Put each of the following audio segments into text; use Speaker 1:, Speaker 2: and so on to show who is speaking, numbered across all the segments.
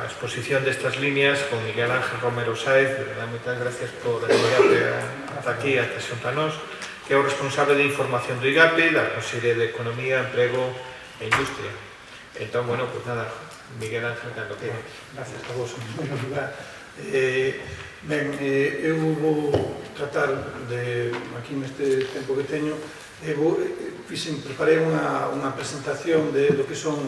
Speaker 1: a exposición destas líneas con Miguel Ángel Romero Sáez. De verdad, moitas gracias por ayudarte ata aquí, ata xunto a nós, que é o responsable de información do IGAPE, da Consellería de Economía, Emprego e Industria. Entón, bueno, pues nada, Miguel Ángel, cando que...
Speaker 2: Gracias a vos, en primeiro lugar. Eu vou tratar de, aquí neste tempo que teño, preparei unha presentación de lo que son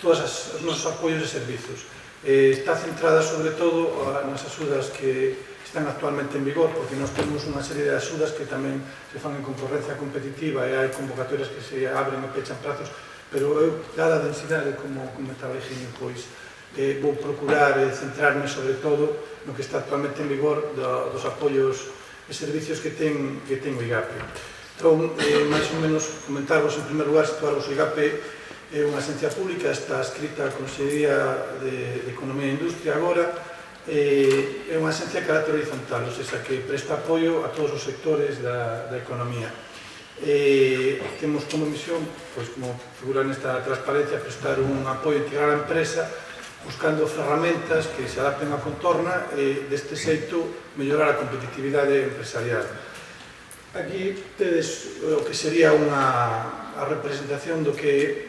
Speaker 2: todos os nosos apoios e servizos. Está centrada sobre todo nas axudas que están actualmente en vigor, porque nós temos unha serie de axudas que tamén se fan en concorrencia competitiva e hai convocatorias que se abren e pechan prazos, pero eu, dada a densidade, como comentaba Higinio, pois vou procurar centrarme sobre todo no que está actualmente en vigor dos apoios e servicios que ten o IGAPE. Entón, máis ou menos, comentarvos en primer lugar, situarvos o IGAPE é unha agencia pública, está escrita a Consellería de Economía e Industria agora, é unha agencia de carácter horizontal, ou seja, que presta apoio a todos os sectores da economía. Temos como misión, como figura nesta transparencia, prestar un apoio integral á empresa, buscando ferramentas que se adapten á contorna e, deste xeito, mellorar a competitividade empresarial. Aquí tedes o que sería a representación do que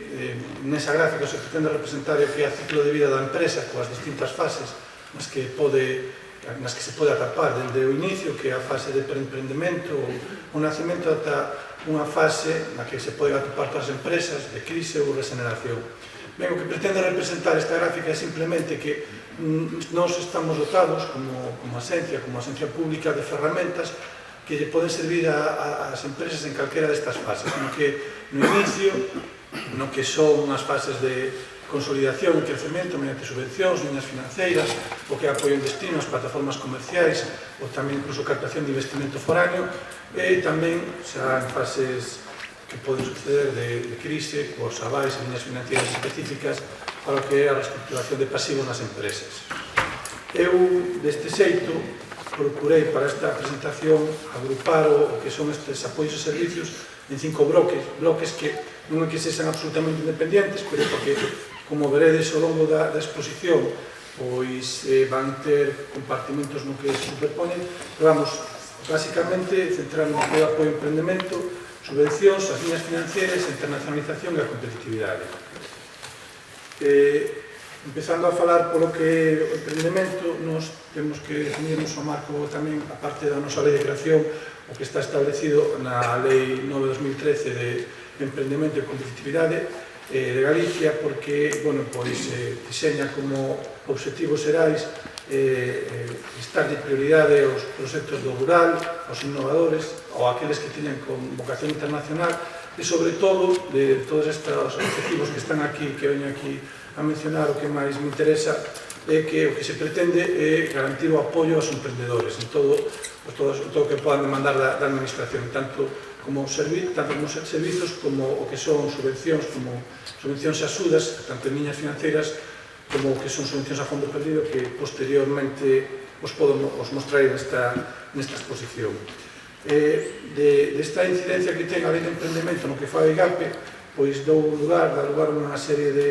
Speaker 2: nesa gráfica se pretende representar o que é o ciclo de vida da empresa coas distintas fases nas que se pode atapar dende o inicio, que é a fase de preemprendemento, o nacemento, ata unha fase na que se pode atopar todas as empresas de crise ou regeneración. Ben, o que pretende representar esta gráfica é simplemente que nós estamos dotados como agencia pública de ferramentas que lle poden servir ás empresas en calquera destas fases, no inicio, no que son as fases de consolidación e crecemento mediante subvencións, liñas financeiras, o que é apoio en destino, as plataformas comerciais, ou tamén incluso captación de investimento foráneo, e tamén xa en fases que poden suceder de crise, cos avais e liñas financeiras específicas para o que é a reestructuración de pasivos nas empresas. Eu, deste xeito, procurei para esta presentación agrupar o que son estes apoios e servicios en 5 bloques que non é que sexan absolutamente independientes, pero porque, como veredes ao longo da exposición, pois van ter compartimentos no que se superponen, pero vamos, basicamente, centrarnos no apoio ao emprendemento, subvencións, as liñas financeiras, a internacionalización e a competitividade. Empezando a falar polo que é o emprendemento, nos temos que definirnos o marco tamén, a parte da nosa lei de creación, o que está establecido na Lei 9/2013 de Emprendemento e Competitividade de Galicia, porque, diseña como obxectivos xerais estar de prioridade aos proxectos do rural, aos innovadores, ou aqueles que teñan con vocación internacional, e, sobre todo, de todos estes obxectivos que están aquí, que veño aquí a mencionar, o que máis me interesa é que o que se pretende é garantir o apoio aos emprendedores en todo o que podan demandar da administración, tanto como servizos como o que son subvencións, como subvencións e axudas, tanto en liñas financeiras como o que son subvencións a fondo perdido, que posteriormente os mostrarei nesta exposición. Desta incidencia que ten a lei de emprendemento no que fai o IGAPE, pois dá lugar a unha serie de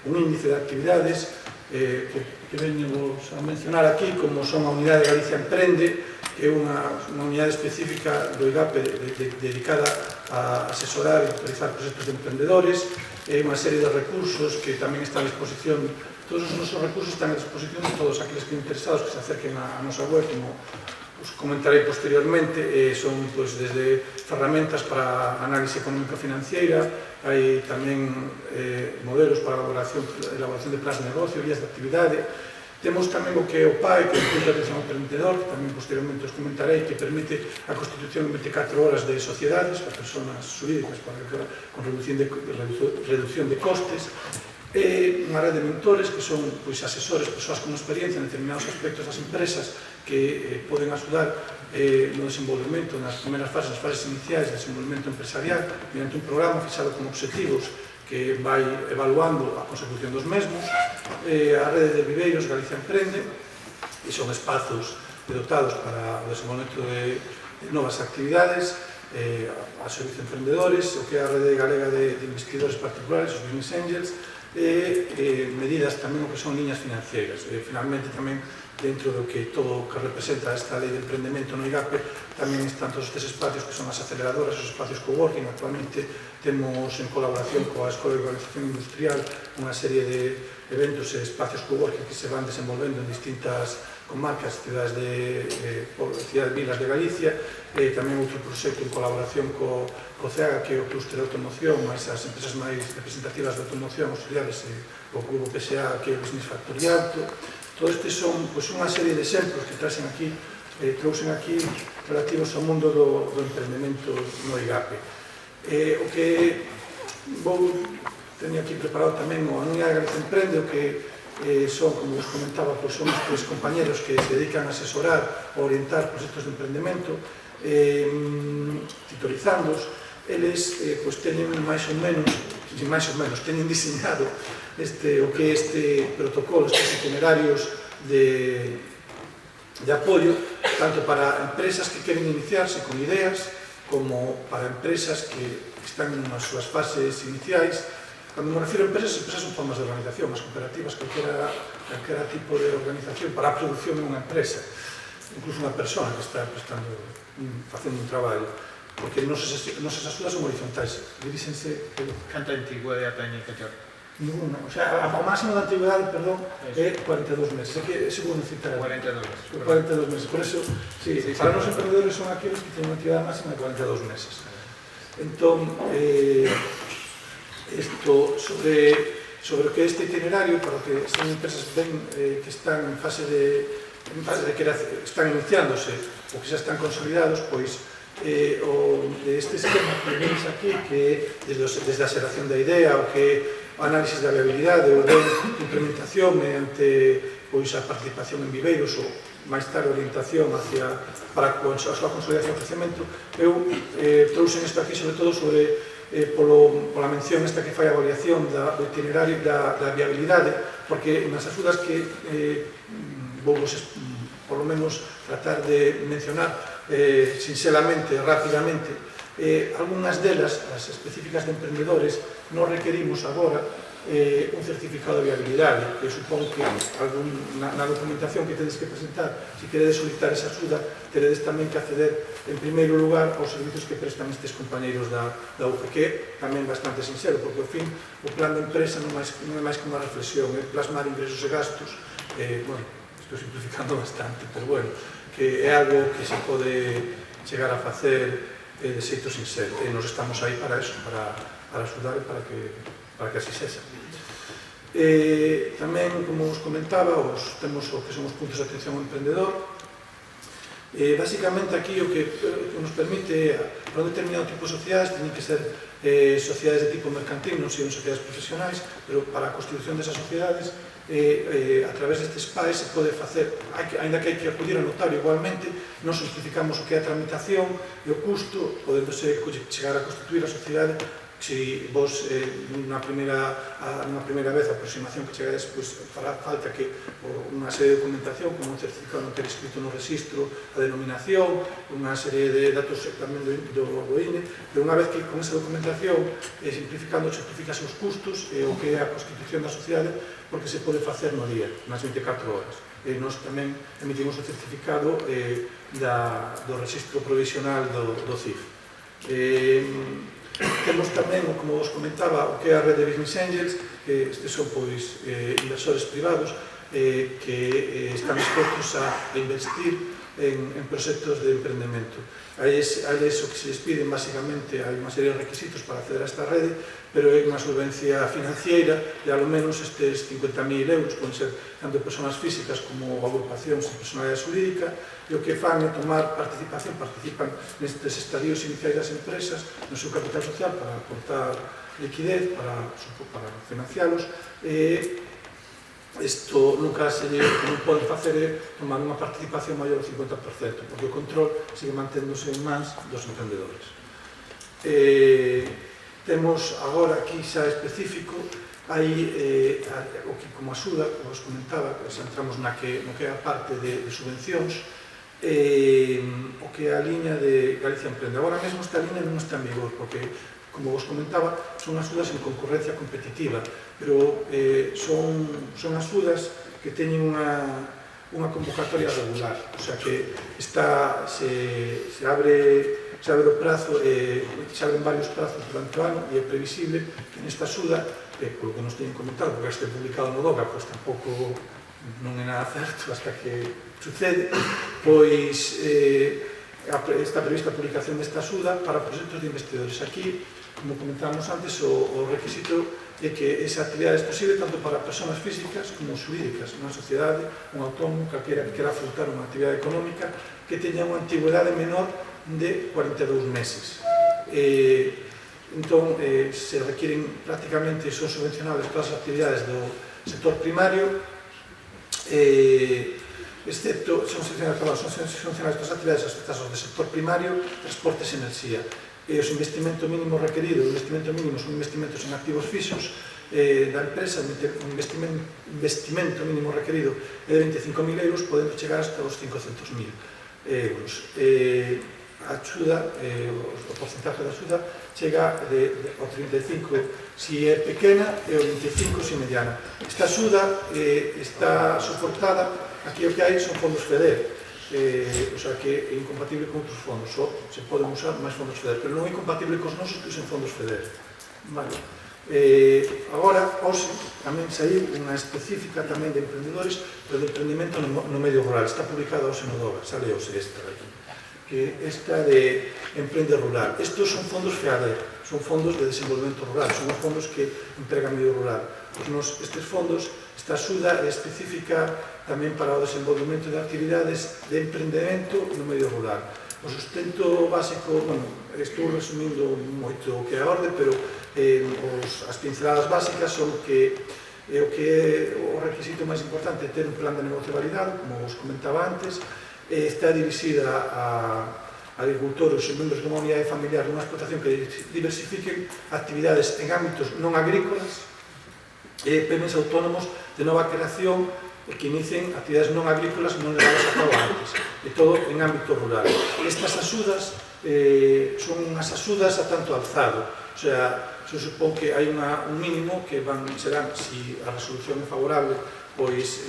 Speaker 2: un índice de actividades que veño a mencionar aquí, como son a Unidade Galicia Emprende, que é unha unidade específica do IGAPE dedicada a asesorar e autorizar proxectos de emprendedores, e unha serie de recursos que tamén están a disposición. Todos os nosos recursos están a disposición de todos aqueles que interesados que se acerquen á nosa web, como os comentarei posteriormente. Son desde ferramentas para análise económico-financiera, hai tamén modelos para elaboración de plans de negocio, guías de actividade. Temos tamén o que é o PAE, que é o Punto de Atención ao Emprendedor, que tamén posteriormente os comentarei, que permite a constitución en 24 horas de sociedades para persoas xurídicas con reducción de costes, e unha rede de mentores que son asesores, persoas con experiencia en determinados aspectos das empresas que poden axudar no desenvolvemento nas primeiras fases, as fases iniciais de desenvolvemento empresarial, mediante un programa fixado con obxectivos que vai evaluando a consecución dos mesmos. A rede de viveiros Galicia Emprende, que son espazos dotados para o desenvolvemento de novas actividades, a servicio de emprendedores, o que é a rede galega de investidores particulares, os Business Angels. e medidas tamén o que son liñas financeiras. Finalmente, tamén, dentro do que todo o que representa esta lei de emprendemento no IGAPE, tamén están todos estes espacios que son as aceleradoras, os espacios coworking. Actualmente temos, en colaboración coa Escola de Organización Industrial, unha serie de eventos e espacios coworking que se van desenvolvendo en distintas comarcas, cidades vilas de Galicia. Tamén outro proxecto en colaboración co CEAGA, que é o Clúster de Automoción, máis as empresas máis representativas de automoción auxiliares, o Grupo PSA, que é o Business Factory Auto. Todos estes son unha serie de exemplos que trouxen aquí relativos ao mundo do emprendemento no IGAPE. O que teño aquí preparado tamén o Anuncia Galicia Emprende, o que son, como vos comentaba, son estes compañeros que se dedican a asesorar ou orientar proxectos de emprendemento, titulizándoos. Eles teñen máis ou menos teñen diseñado o que é este protocolo, estes itinerarios de apoio, tanto para empresas que queren iniciarse con ideas, como para empresas que están nas súas fases iniciais. Cando me refiro a empresas son formas de organización, as cooperativas, calquera tipo de organización para a produción de unha empresa, incluso unha persona que está facendo un traballo, porque nosas axudas son horizontais, diríxense...
Speaker 1: Canta antigüedade a teña que ter?
Speaker 2: Ninguna, o sea, o máximo de antigüedade, perdón, é 42 meses, é que seguro citar
Speaker 1: 42 meses.
Speaker 2: 42 meses, por eso, sí, para os emprendedores son aqueles que teñen unha antigüedade máxima de 42 meses. Entón, sobre o que é este itinerario, para o que son empresas que están en fase de están iniciándose ou que xa están consolidados, pois este esquema que veis aquí, que desde a xeración da idea, o que o análisis da viabilidade ou de implementación mediante a participación en viveiros ou máis tarde orientación para a súa consolidación e crecemento. Eu trouxen isto aquí sobre todo pola mención esta que fai a avaliación do itinerario da viabilidade, porque nas axudas que vou por lo menos tratar de mencionar sinxelamente, rapidamente, algunhas delas, as específicas de emprendedores, non requerimos agora un certificado de viabilidade, que supón que na documentación que tedes que presentar, se queredes solicitar esa axuda, teredes tamén que acceder en primeiro lugar aos servizos que prestan estes compañeiros da UGE, que é tamén bastante sincero, porque ao fin o plan de empresa non é máis que unha reflexión, é plasmar ingresos e gastos, estou simplificando bastante, pero bueno, que é algo que se pode chegar a facer de xeito sincero, e nos estamos aí para eso, para axudar e para que así sexa. Tamén, como os comentaba, temos o que son os puntos de atención ao emprendedor. Basicamente aquí o que nos permite, para un determinado tipo de sociedades, teñen que ser sociedades de tipo mercantil, non son sociedades profesionais, pero para a constitución desas sociedades, a través destes PAEs se pode facer, ainda que hai que acudir ao notario igualmente, non simplificamos o que é a tramitación e o custo, podéndose chegar a constituir a sociedade. Se vos, nunha primeira vez, a aproximación que chegades, fará falta que unha serie de documentación, como un certificado non ter escrito no registro, a denominación, unha serie de datos tamén do INE, pero unha vez que con esa documentación, simplificando, certificas os custos e o que é a constitución da sociedade, porque se pode facer no día, nas 24 horas. Nós tamén emitimos o certificado do registro provisional do CIF. Temos tamén, como vos comentaba, o que é a rede de Business Angels, que estes son inversores privados que están dispostos a investir en proxectos de emprendemento. A eles o que se les piden, basicamente, hai unha serie de requisitos para acceder a esta rede, pero é unha solvencia financiera de, ao menos, estes 50.000 euros, poden ser tanto persoas físicas como agrupacións de personalidade xurídica, e o que fan é tomar participan nestes estadios iniciais das empresas, no seu capital social, para aportar liquidez, para financialos, isto nunca non poden facer é tomar unha participación maior do 50%, porque o control sigue manténdose en mans dos emprendedores. Temos agora aquí xa específico, hai o que como axuda, como vos comentaba, xa entramos no que é a parte de subvencións, o que é a liña de Galicia Emprende. Agora mesmo esta liña non está en vigor, porque como vos comentaba, son axudas en concurrencia competitiva, pero son axudas que teñen unha convocatoria regular, o sea que se abre o prazo, se abren varios prazos durante o ano e é previsible que nesta axuda, polo que nos teñen comentado, porque este publicado no DOCA, pois tampouco non é nada certo hasta que sucede, pois está prevista a publicación desta axuda para proxectos de investidores. Aquí, como comentábamos antes, o requisito é que esa actividade é posible tanto para persoas físicas como xurídicas, unha sociedade, un autónomo, calquera que quera afrontar unha actividade económica que teña unha antigüedade menor de 42 meses. Entón, se requieren prácticamente, son subvencionables todas as actividades do sector primario, excepto, son subvencionables todas as actividades afectadas ao sector primario, transportes e enerxía. Os investimentos mínimos requeridos, os investimentos mínimos son investimentos en activos fixos da empresa, o investimento mínimo requerido é de 25.000 euros, podendo chegar hasta os 500.000 euros. A axuda, o porcentaje da axuda, chega ao 35 se é pequena e ao 25 se é mediana. Esta axuda está soportada, aquí o que hai son fondos FEDER, o sea que é incompatible con outros fondos, só se poden usar máis fondos FEDER, pero non é incompatible cos nosos que usen fondos FEDER. Vale. Agora, hoxe, tamén saiu unha específica tamén de emprendedores, pero de emprendimento no medio rural, está publicada hoxe no DOGA, sale hoxe esta aquí, que esta de Emprende Rural. Estos son fondos FEADER, son fondos de desenvolvemento rural, son os fondos que entrega o medio rural. Estes fondos, esta axuda é específica tamén para o desenvolvemento de actividades de emprendemento no medio rural. O sustento básico, bueno, estou resumindo moito o que é a orde, pero as pinceladas básicas son que o requisito máis importante é ter un plan de negocio validado, como vos comentaba antes, está dirixida a agricultores e membros de unha unidade familiar dunha explotación que diversifiquen actividades en ámbitos non agrícolas e PMEs autónomos de nova creación e que inicien actividades non agrícolas non levadas a cabo antes, e todo en ámbito rural. Estas axudas son unhas axudas a tanto alzado, o sea, se supón que hai un mínimo que serán, se a resolución é favorable, pois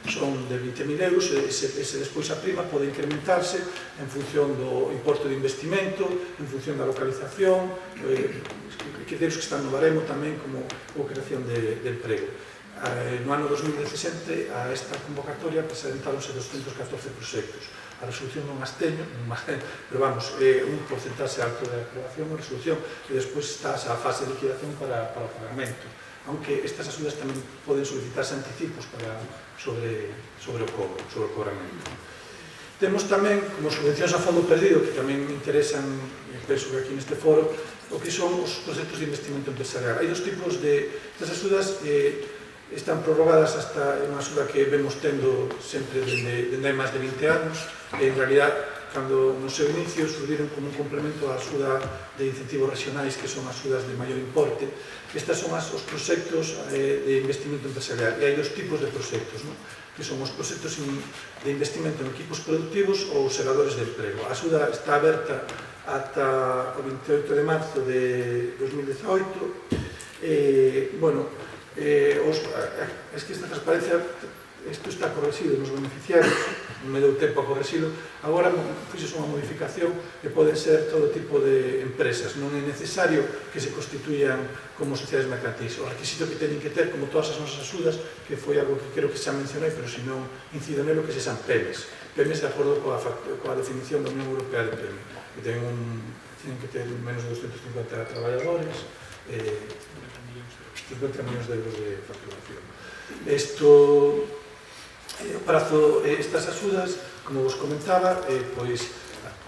Speaker 2: son de 20.000 euros, e despois a prima pode incrementarse en función do importe de investimento, en función da localización, criterios que están no baremo tamén como creación de emprego. No ano 2017 a esta convocatoria presentáronse 214 proxectos. A resolución non as teño, pero vamos, é un porcentaxe alto de aprobación ou resolución, e despois está a fase de liquidación para o pagamento. Aunque estas axudas tamén poden solicitarse anticipos sobre o cobramento. Temos tamén, como subvencións a fondo perdido, que tamén me interesan, penso que aquí neste foro, o que son os proxectos de investimento empresarial. Hai dos tipos de axudas, están prorrogadas hasta unha axuda que vemos tendo sempre dende hai máis de 20 anos, e en realidad, cando no seu inicio surgiron como un complemento á axuda de incentivos regionais, que son axudas de maior importe. Estas son os proxectos de investimento empresarial, e hai dos tipos de proxectos, que son os proxectos de investimento en equipos productivos ou segadores de emprego. A axuda está aberta ata o 28 de marzo de 2018. Es que esta transparencia, isto está correxido nos beneficiarios, non me deu tempo a correxilo. Agora fixes unha modificación que poden ser todo tipo de empresas, non é necesario que se constituyan como sociedades mercantis. O requisito que teñen que ter, como todas as nosas axudas, que foi algo que creo que xa mencionei, pero se non incido nelo, que se xan PEMES. PEMES de acordo coa definición da Unión Europea de PEME, que tienen que ter menos de 250 traballadores, 50 millóns de euros de facturación. O prazo, estas axudas, como vos comentaba, pois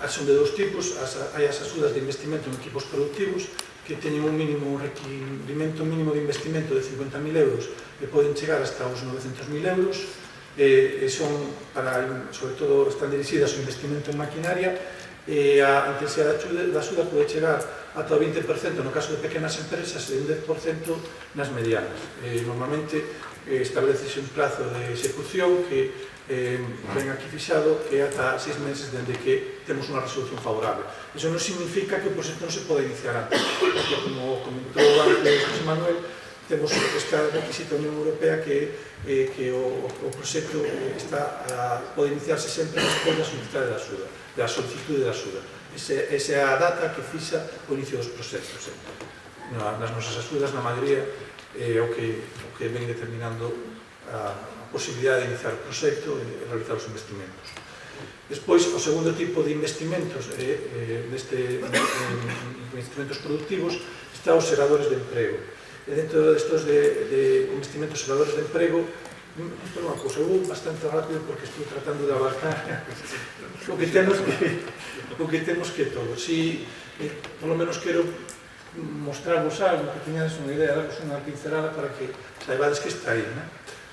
Speaker 2: son de dos tipos. Hai as axudas de investimento en equipos productivos que teñen un requerimento mínimo de investimento de 50.000 euros e poden chegar hasta os 900.000 euros, e son, sobre todo, están dirixidas ao investimento en maquinaria, e a intensidade da axuda pode chegar ata o 20% no caso de pequenas empresas e un 10% nas medianas. Normalmente establecese un plazo de execución que ven aquí fixado que ata 6 meses dende que temos unha resolución favorable. Iso non significa que o proxecto non se pode iniciar antes, porque como comentou antes José Manuel, temos esta requisita da Unión Europea que o proxecto pode iniciarse sempre despois da solicitude da axuda. Esa é a data que fixa o inicio dos proxectos. Nas nosas axudas, na maioría, é o que ven determinando a posibilidade de iniciar o proxecto e realizar os investimentos. Despois, o segundo tipo de investimentos investimentos productivos está os xeradores de emprego. E dentro destos de investimentos xeradores de emprego, isto é unha cousa, eu vou bastante rápido porque estou tratando de abarcar o que temos que todos. Si, por lo menos, quero mostrarvos algo, que teñades unha idea, darvos unha pincelada para que saibades que está aí.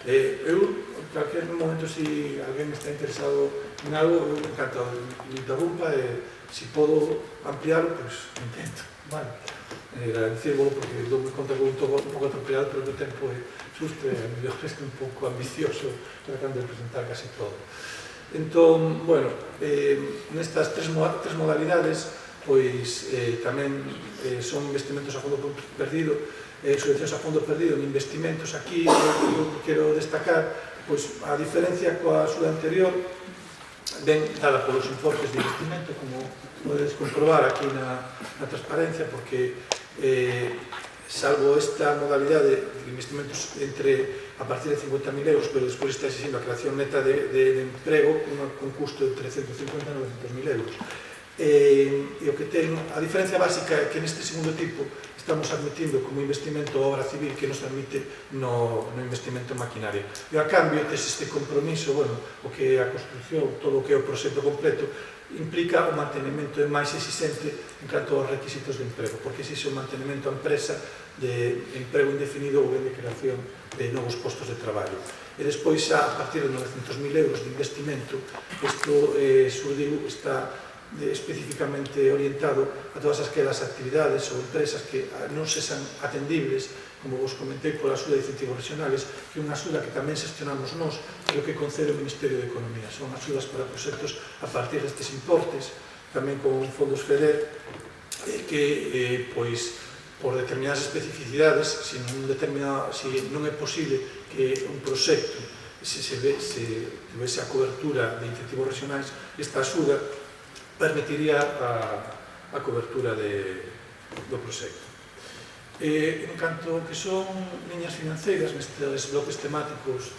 Speaker 2: Eu, en calquer momento, se alguén está interesado en algo, eu encantado me interrumpa e se podo ampliarlo, pois intento. Agradecérvolo porque dou-me conta que un pouco atropellado, pero o tempo é xusto e a mellor este un pouco ambicioso tratando de presentar casi todo. Entón, bueno, nestas tres modalidades, pois tamén son investimentos a fondo perdido, subvencións a fondo perdido en investimentos. Aquí eu quero destacar pois a diferencia coa axuda anterior ben dada polos informes de investimento, como podedes comprobar aquí na transparencia, porque salvo esta modalidade de investimentos a partir de 50.000 euros, pero despois está exigindo a creación neta de emprego con custo entre 150 e 900.000 euros. E o que ten, a diferencia básica é que neste segundo tipo estamos admitindo como investimento obra civil que nos admite no investimento en maquinaria. E a cambio, tes este compromiso, o que é a construcción, todo o que é o proxecto completo, implica o mantenimento máis exigente en canto aos requisitos de emprego, porque exixe o mantenimento a empresa de emprego indefinido ou de creación de novos postos de traballo. E despois, a partir de 900.000 euros de investimento, isto está especificamente orientado a todas aquelas actividades ou empresas que non sexan atendibles, como vos comentei, pola axuda de incentivos regionales, que é unha axuda que tamén xestionamos nós, pero que concede o Ministerio de Economía. Son axudas para proxectos a partir destes importes, tamén con fondos FEDER, que, pois, por determinadas especificidades, se non é posible que un proxecto se tivese a cobertura de incentivos regionais, esta axuda permitiría a cobertura do proxecto. En canto que son liñas financeiras nestes bloques temáticos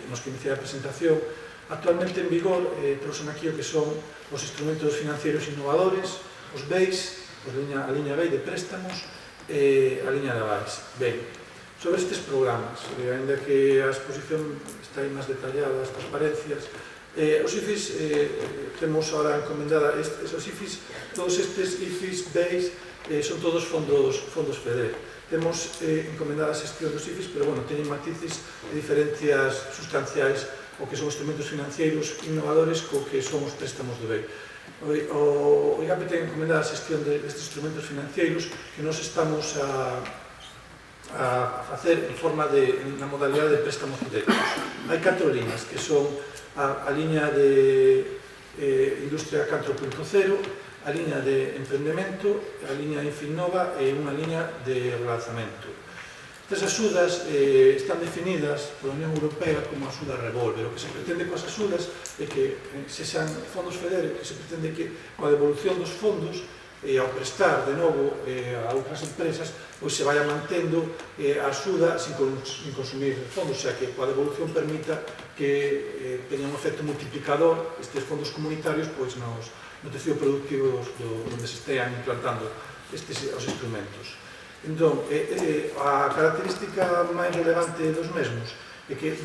Speaker 2: nos que iniciei a presentación, actualmente en vigor trouxen aquí o que son os instrumentos financeiros innovadores, os BEIs, a liña BEI de préstamos e a liña de avais. Ben, sobre estes programas, ainda que a exposición está aí máis detallada, as transparencias, os IFIs, temos ahora encomendada esos IFIs, todos estes IFIs, BEIs, son todos fondos FEDER. Temos encomendada a xestión dos IFIs, pero, teñen matices de diferencias sustanciais o que son instrumentos financeiros innovadores co que son os préstamos do BEI. O IGAPE ten encomendada a xestión destes instrumentos financeiros que nos estamos a facer en forma na modalidade de préstamos directos. Hai 4 liñas, que son a liña de Industria 4.0, a liña de Emprendemento, a liña Infinnova e unha liña de Relanzamento. Estas axudas están definidas pola Unión Europea como axuda revolver. O que se pretende coas axudas é que sexan fondos FEDER, que se pretende que coa devolución dos fondos e ao prestar de novo a outras empresas, pois se vai mantendo a axuda sin consumir fondos, o sea que coa devolución permita que teña un efecto multiplicador estes fondos comunitarios pois no tecido productivo onde se estean implantando os instrumentos. Entón, a característica máis relevante dos mesmos é que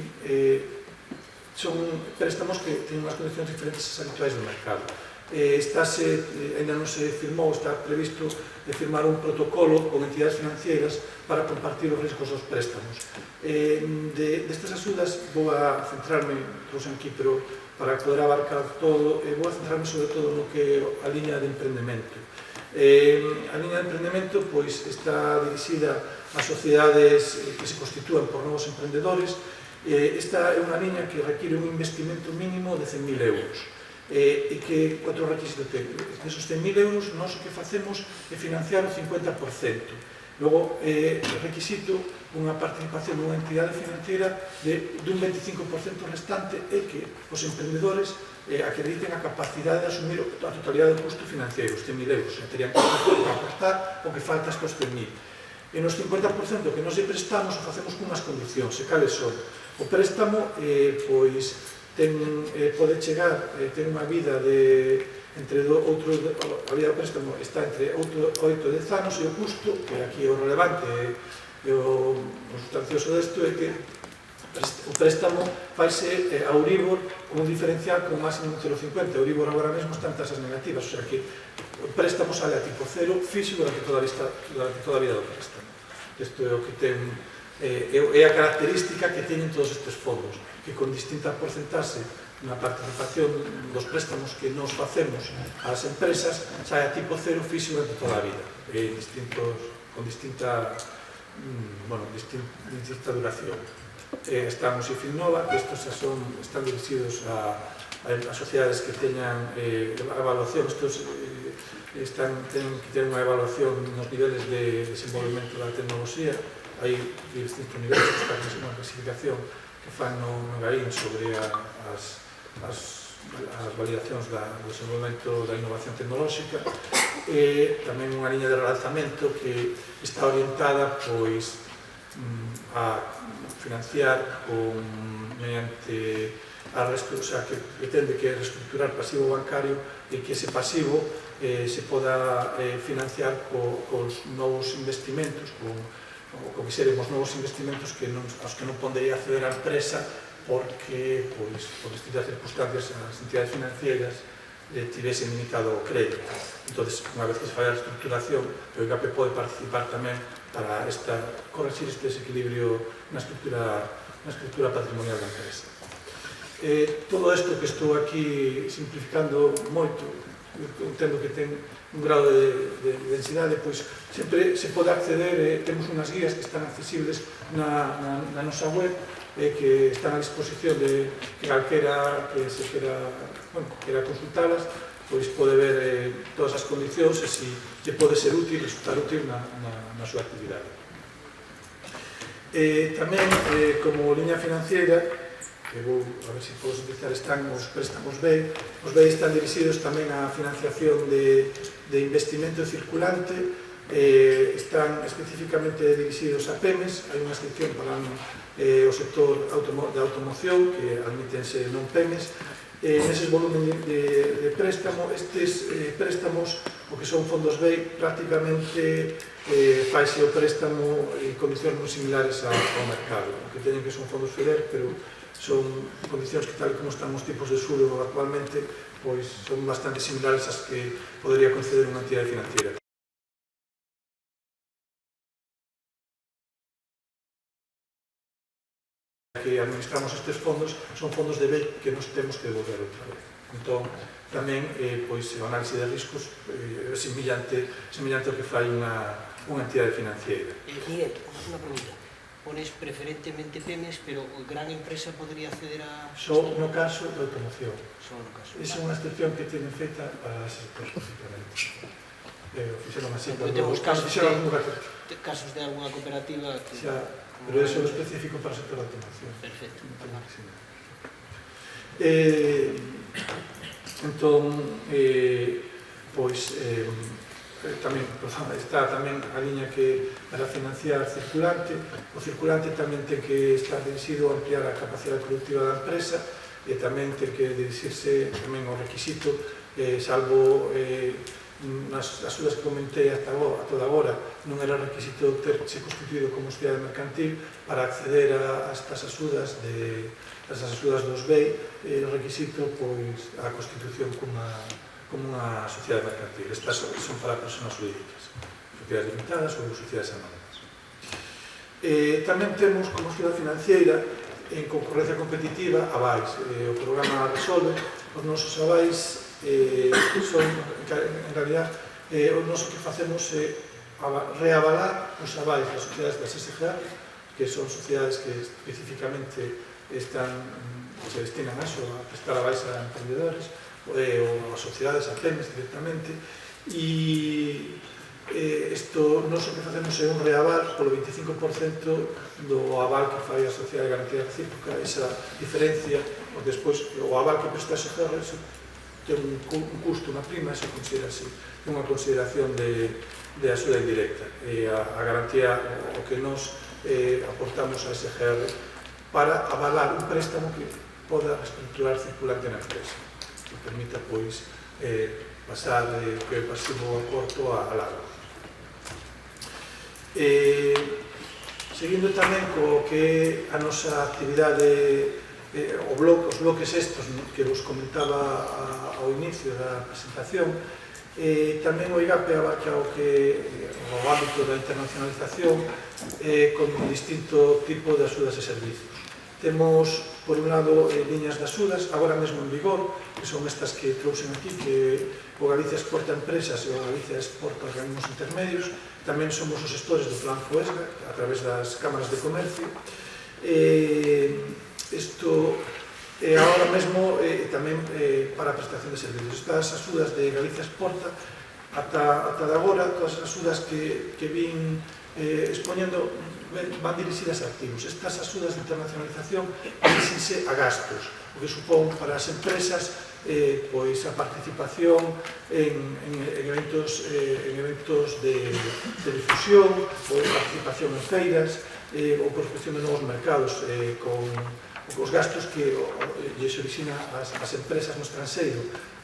Speaker 2: son préstamos que teñen unhas condicións diferentes ás habituais do mercado. Ainda non se firmou, está previsto firmar un protocolo con entidades financieras para compartir os riscos dos préstamos. Destas axudas vou a centrarme, trouxen aquí, pero para poder abarcar todo, vou a centrarme sobre todo no que é a liña de emprendemento. A liña de emprendemento pois está dirixida a sociedades que se constitúan por novos emprendedores Esta é unha liña que require un investimento mínimo de 100.000 euros. E que outro requisito ten? Desos 100.000 euros, nós o que facemos é financiar o 50%. Logo, requisito unha participación dunha entidade financiera dun 25% restante e que os emprendedores acrediten a capacidade de asumir a totalidade do custo financiero, os 100.000 euros. Terían que aportar o que falta estos 100.000. E nos 50% que nos prestamos o facemos cunhas condicións. E cales son? O préstamo pode chegar, ten unha vida a vida do préstamo está entre 8 e 10 anos e o custo, que aquí é o relevante e o sustancioso desto é que o préstamo faise a Euribor con un diferencial con un máximo de 0,50. O Euribor agora mesmo está en tasas negativas, o sea que o préstamo sale a tipo cero fixo durante toda a vida do préstamo. Isto é o que ten, é a característica que teñen todos estes fondos, que con distinta porcentaxe na participación dos préstamos que nos facemos ás empresas sai a tipo cero fixo durante toda a vida, con distinta duración. Está a Musifin Nova, que estos están dirixidos a sociedades que teñan evaluación, estos teñen que ter unha evaluación nos niveles de desenvolvemento da tecnoloxía. Hai distintos niveis, está unha clasificación que fan no GAIN sobre as validacións do desenvolvemento da innovación tecnolóxica, e tamén unha liña de relanzamento que está orientada a financiar mediante que pretende que reestructurar pasivo bancario e que ese pasivo se poda financiar cos novos investimentos, co que seren os novos investimentos aos que non podería acceder a empresa porque, por distintas circunstancias, as entidades financieras tivesen limitado o crédito. Entón, unha vez que se fai a estructuración, o IGAPE pode participar tamén para corregir este desequilibrio na estructura patrimonial da empresa. Todo isto que estou aquí simplificando moito, entendo que ten un grado de densidade, pois sempre se pode acceder, temos unhas guías que están accesibles na nosa web, que están a disposición de que calquera que se quera consultalas, pois pode ver todas as condicións e se lle pode ser útil, resultar útil na súa actividade. Tamén, como liña financiera, vou a ver se podo sintetizar, están os préstamos BEI. Os BEI están dirixidos tamén á financiación de investimento circulante, están especificamente dirixidos a PEMES. Hai unha excepción para o sector da automoción, que admítense non PEMES. Neses volumen de préstamo, estes préstamos, o que son fondos BEI, prácticamente faise o préstamo en condicións moi similares ao mercado. O que teñen que son fondos FEDER, pero son condicións que, tal como están os tipos de xuro actualmente, pois son bastante similares ás que podería conceder unha entidade financiera. Que administramos estes fondos son fondos de BEI que nos temos que devolver outra vez. Entón, tamén, pois, o análise de riscos é semellante ao que fai unha entidade financiera.
Speaker 3: Miguel, unha pregunta. Pones preferentemente PEMES, pero a gran empresa podría acceder a...
Speaker 2: Só no caso da automoción.
Speaker 3: Só no caso.
Speaker 2: Esa é unha excepción que tienen feita para ese sector especificamente. Fixeron así.
Speaker 3: Temos casos de alguna cooperativa que...
Speaker 2: Pero eso é específico para o sector da automoción.
Speaker 3: Perfecto.
Speaker 2: Entón, pois, tamén está tamén a liña que para financiar circulante. O circulante tamén ten que estar dirixido a ampliar a capacidade productiva da empresa e tamén ten que dirixirse tamén ao requisito, salvo as axudas que comentei a toda agora, non era requisito terse constituído como sociedade mercantil para acceder a estas axudas dos BEI, o requisito pois a constitución como unha sociedade mercantil. Estas son para persoas jurídicas, sociedades limitadas ou sociedades anónimas. Tamén temos como sociedade financiera en concurrencia competitiva avais. O programa Resolve, os nosos avais son, en realidad, o noso que facemos é reavalar os avais das sociedades das SGA, que son sociedades que especificamente se destinan a eso, a prestar a baixa a emprendedores ou a sociedades, a PEMES directamente, e isto non o que facemos é un reaval polo 25% do aval que fai a Sociedade de Garantía Recíproca, esa diferencia, ou despois o aval que presta a SGR ten un custo, unha prima, se considera así, unha consideración de axuda indirecta, e a garantía o que nos aportamos a SGR para avalar un préstamo que poda estructurar circulante na empresa, que permita, pois, pasar que o pasivo a corto a largo. Seguindo tamén co que a nosa actividade, os bloques estos que vos comentaba ao inicio da presentación, tamén o IGAPE abarca o ámbito da internacionalización con distinto tipo de axudas e servizos. Temos, por un lado, liñas de axudas, agora mesmo en vigor, que son estas que trouxen aquí, que o Galicia Exporta Empresas e o Galicia Exporta Organismos Intermedios. Tamén somos os gestores do Plan FOESGA, a través das cámaras de comercio. Isto é agora mesmo tamén para a prestación de servicios. Estas axudas de Galicia Exporta, ata de agora, todas as axudas que vin expoñendo van dirixidas a activos. Estas axudas de internacionalización dirixense a gastos, o que supón para as empresas pois a participación en eventos de difusión, ou participación en feiras, ou prospección de novos mercados, con os gastos que lles orixina as empresas no estranxeiro,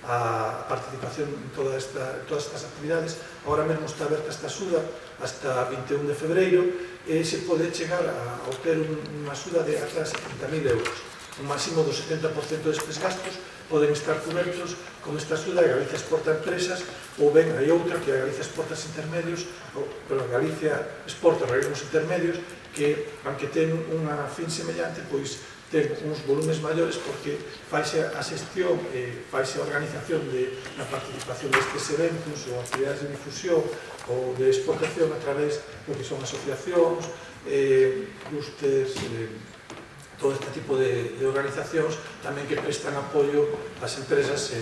Speaker 2: a participación en todas estas actividades. Agora mesmo está aberta esta axuda hasta 21 de febreiro e se pode chegar a obter unha axuda de ata 70.000 euros. Un máximo do 70% destes gastos poden estar cobertos con esta axuda de Galicia Exporta Empresas, ou ben hai outra que é a Galicia Exporta Intermedios, pero a Galicia Exporta Organismos Intermedios, que, aunque ten unha fin semellante, pois ten uns volumes maiores porque faise a xestión, faise a organización na participación destes eventos ou actividades de difusión ou de exportación a través do que son asociacións, clústers, todo este tipo de organizacións tamén que prestan apoio ás empresas